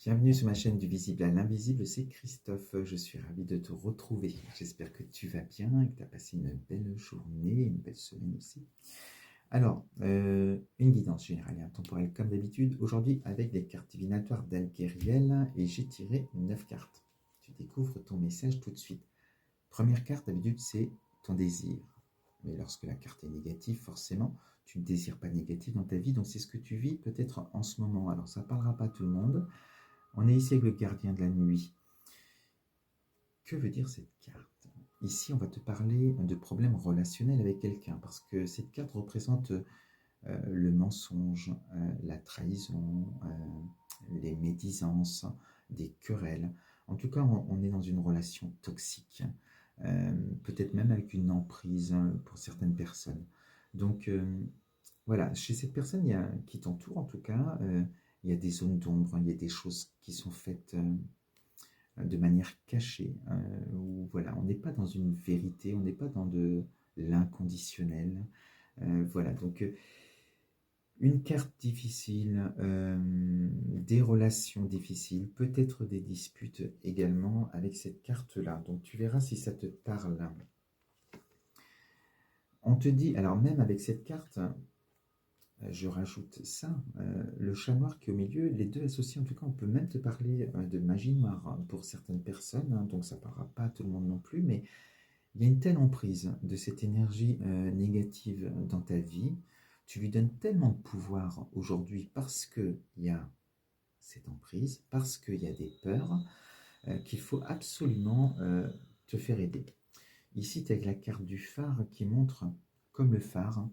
Bienvenue sur ma chaîne du visible à l'invisible, c'est Christophe. Je suis ravi de te retrouver. J'espère que tu vas bien et que tu as passé une belle journée, une belle semaine aussi. Alors, une guidance générale et intemporelle comme d'habitude, aujourd'hui avec des cartes divinatoires d'Alguériel et j'ai tiré 9 cartes. Tu découvres ton message tout de suite. Première carte d'habitude, c'est ton désir. Mais lorsque la carte est négative, forcément, tu ne désires pas de négatif dans ta vie, donc c'est ce que tu vis peut-être en ce moment. Alors, ça ne parlera pas à tout le monde. On est ici avec le gardien de la nuit. Que veut dire cette carte? Ici, on va te parler de problèmes relationnels avec quelqu'un, parce que cette carte représente le mensonge, la trahison, les médisances, des querelles. En tout cas, on est dans une relation toxique, peut-être même avec une emprise pour certaines personnes. Donc, voilà, chez cette personne qui t'entoure, en tout cas, il y a des zones d'ombre, il y a des choses qui sont faites de manière cachée, où voilà, on n'est pas dans une vérité, on n'est pas dans de l'inconditionnel. Voilà, donc une carte difficile, des relations difficiles, peut-être des disputes également avec cette carte-là. Donc tu verras si ça te parle. On te dit, alors même avec cette carte, je rajoute ça, le chat noir qui est au milieu, les deux associés, en tout cas, on peut même te parler de magie noire pour certaines personnes, hein, donc ça ne parlera pas à tout le monde non plus, mais il y a une telle emprise de cette énergie négative dans ta vie, tu lui donnes tellement de pouvoir aujourd'hui parce qu'il y a cette emprise, parce qu'il y a des peurs, qu'il faut absolument te faire aider. Ici, tu as la carte du phare qui montre, comme le phare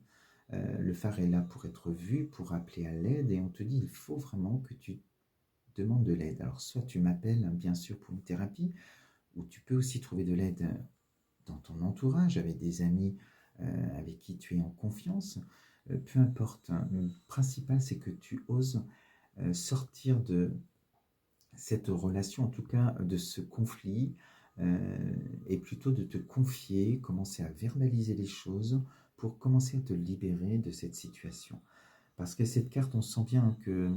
est là pour être vu, pour appeler à l'aide, et on te dit il faut vraiment que tu demandes de l'aide. Alors, soit tu m'appelles, bien sûr, pour une thérapie, ou tu peux aussi trouver de l'aide dans ton entourage, avec des amis avec qui tu es en confiance. Peu importe, hein. Le principal, c'est que tu oses sortir de cette relation, en tout cas de ce conflit, et plutôt de te confier, commencer à verbaliser les choses pour commencer à te libérer de cette situation. Parce que cette carte, on sent bien que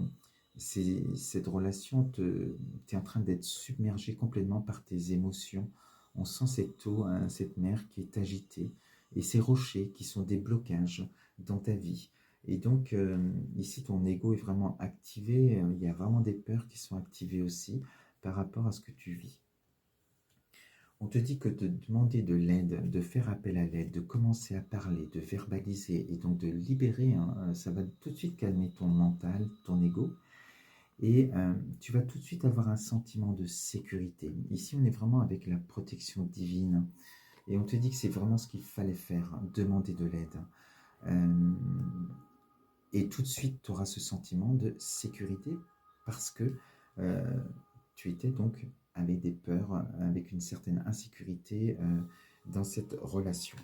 cette relation, tu es en train d'être submergé complètement par tes émotions. On sent cette eau, hein, cette mer qui est agitée, et ces rochers qui sont des blocages dans ta vie. Et donc, ici, ton ego est vraiment activé. Il y a vraiment des peurs qui sont activées aussi par rapport à ce que tu vis. On te dit que de demander de l'aide, de faire appel à l'aide, de commencer à parler, de verbaliser et donc de libérer, hein, ça va tout de suite calmer ton mental, ton ego. Et tu vas tout de suite avoir un sentiment de sécurité. Ici, on est vraiment avec la protection divine. Et on te dit que c'est vraiment ce qu'il fallait faire, hein, demander de l'aide. Euh, et tout de suite, tu auras ce sentiment de sécurité parce que euh, tu étais donc avec des peurs, avec une certaine insécurité dans cette relation.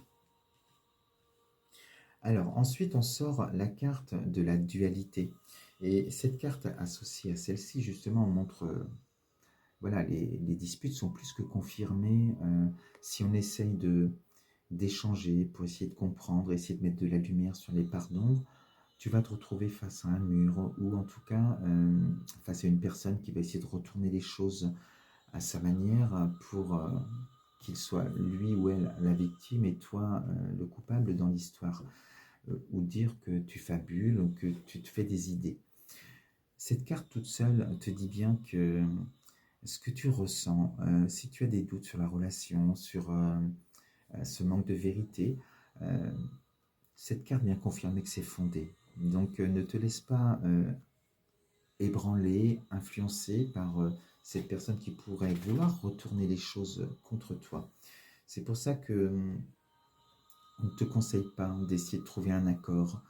Alors ensuite, on sort la carte de la dualité. Et cette carte associée à celle-ci, justement, montre, voilà, les disputes sont plus que confirmées. Si on essaye d'échanger pour essayer de comprendre, essayer de mettre de la lumière sur les parts d'ombre, tu vas te retrouver face à un mur ou en tout cas face à une personne qui va essayer de retourner les choses à sa manière pour qu'il soit lui ou elle la victime et toi le coupable dans l'histoire. Ou dire que tu fabules ou que tu te fais des idées. Cette carte toute seule te dit bien que ce que tu ressens, si tu as des doutes sur la relation, sur ce manque de vérité, euh, cette carte vient confirmer que c'est fondé. Donc ne te laisse pas ébranler, influencer par cette personne qui pourrait vouloir retourner les choses contre toi. C'est pour ça que on ne te conseille pas d'essayer de trouver un accord,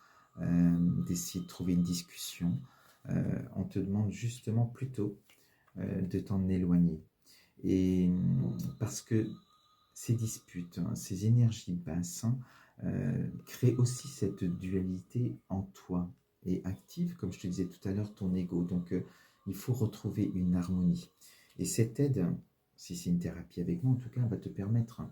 d'essayer de trouver une discussion. On te demande justement plutôt de t'en éloigner. Et parce que ces disputes, hein, ces énergies basses, hein, créent aussi cette dualité en toi et active, comme je te disais tout à l'heure, ton ego. Donc, il faut retrouver une harmonie. Et cette aide, si c'est une thérapie avec moi, en tout cas, va te permettre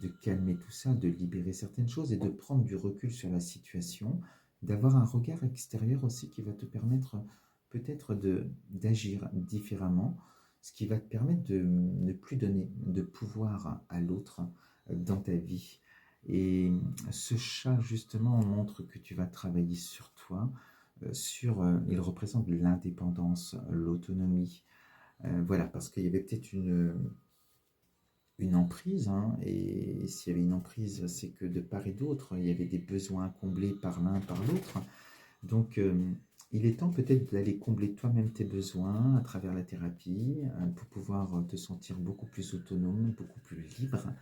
de calmer tout ça, de libérer certaines choses et de prendre du recul sur la situation, d'avoir un regard extérieur aussi qui va te permettre peut-être d'agir différemment, ce qui va te permettre de ne plus donner de pouvoir à l'autre dans ta vie. Et ce chat, justement, montre que tu vas travailler sur toi, il représente l'indépendance, l'autonomie. Voilà, parce qu'il y avait peut-être une emprise, hein, et s'il y avait une emprise, c'est que de part et d'autre, il y avait des besoins comblés par l'un, par l'autre. Donc, il est temps peut-être d'aller combler toi-même tes besoins à travers la thérapie pour pouvoir te sentir beaucoup plus autonome, beaucoup plus libre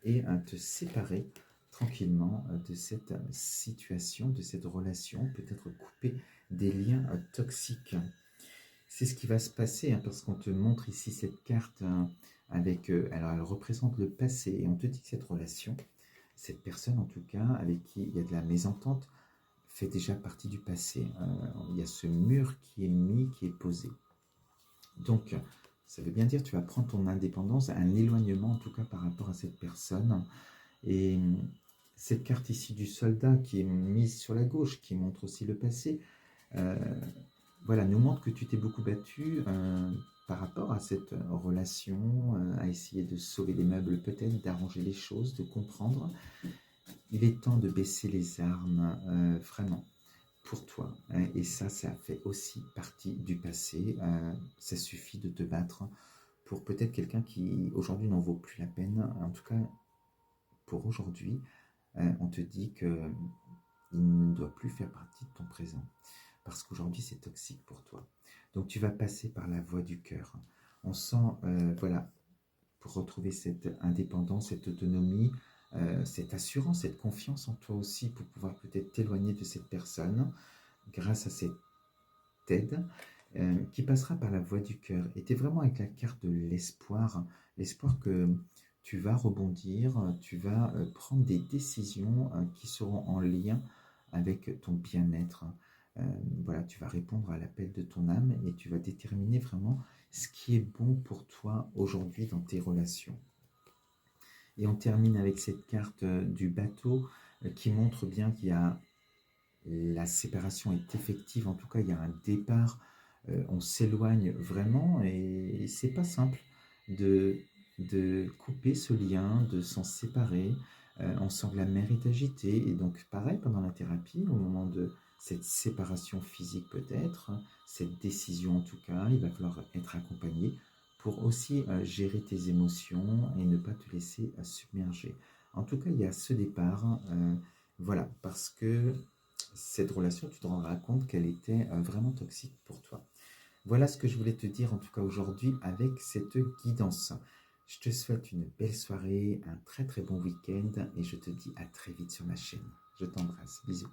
et te séparer tranquillement de cette situation, de cette relation, peut-être couper des liens toxiques. C'est ce qui va se passer, hein, parce qu'on te montre ici cette carte avec, alors elle représente le passé et on te dit que cette relation, cette personne en tout cas avec qui il y a de la mésentente, fait déjà partie du passé. Il y a ce mur qui est mis, qui est posé. Donc, ça veut bien dire que tu vas prendre ton indépendance, un éloignement en tout cas par rapport à cette personne. Et cette carte ici du soldat qui est mise sur la gauche, qui montre aussi le passé, euh, voilà, nous montre que tu t'es beaucoup battu par rapport à cette relation, à essayer de sauver les meubles peut-être, d'arranger les choses, de comprendre. Il est temps de baisser les armes, vraiment, pour toi. Hein, et ça fait aussi partie du passé. Ça suffit de te battre pour peut-être quelqu'un qui aujourd'hui n'en vaut plus la peine. En tout cas, pour aujourd'hui, on te dit que il ne doit plus faire partie de ton présent. Parce qu'aujourd'hui, c'est toxique pour toi. Donc, tu vas passer par la voie du cœur. On sent, voilà, pour retrouver cette indépendance, cette autonomie, cette assurance, cette confiance en toi aussi, pour pouvoir peut-être t'éloigner de cette personne grâce à cette aide qui passera par la voie du cœur. Et tu es vraiment avec la carte de l'espoir, l'espoir que tu vas rebondir, tu vas prendre des décisions qui seront en lien avec ton bien-être. Voilà, tu vas répondre à l'appel de ton âme et tu vas déterminer vraiment ce qui est bon pour toi aujourd'hui dans tes relations. Et on termine avec cette carte du bateau qui montre bien qu'il y a la séparation est effective, en tout cas il y a un départ, on s'éloigne vraiment et c'est pas simple de, de couper ce lien, de s'en séparer. On sent que la mer est agitée et donc pareil pendant la thérapie, au moment de cette séparation physique peut-être, cette décision en tout cas, il va falloir être accompagné pour aussi gérer tes émotions et ne pas te laisser submerger. En tout cas, il y a ce départ, voilà, parce que cette relation, tu te rendras compte qu'elle était vraiment toxique pour toi. Voilà ce que je voulais te dire en tout cas aujourd'hui avec cette guidance. Je te souhaite une belle soirée, un très très bon week-end et je te dis à très vite sur ma chaîne. Je t'embrasse. Bisous.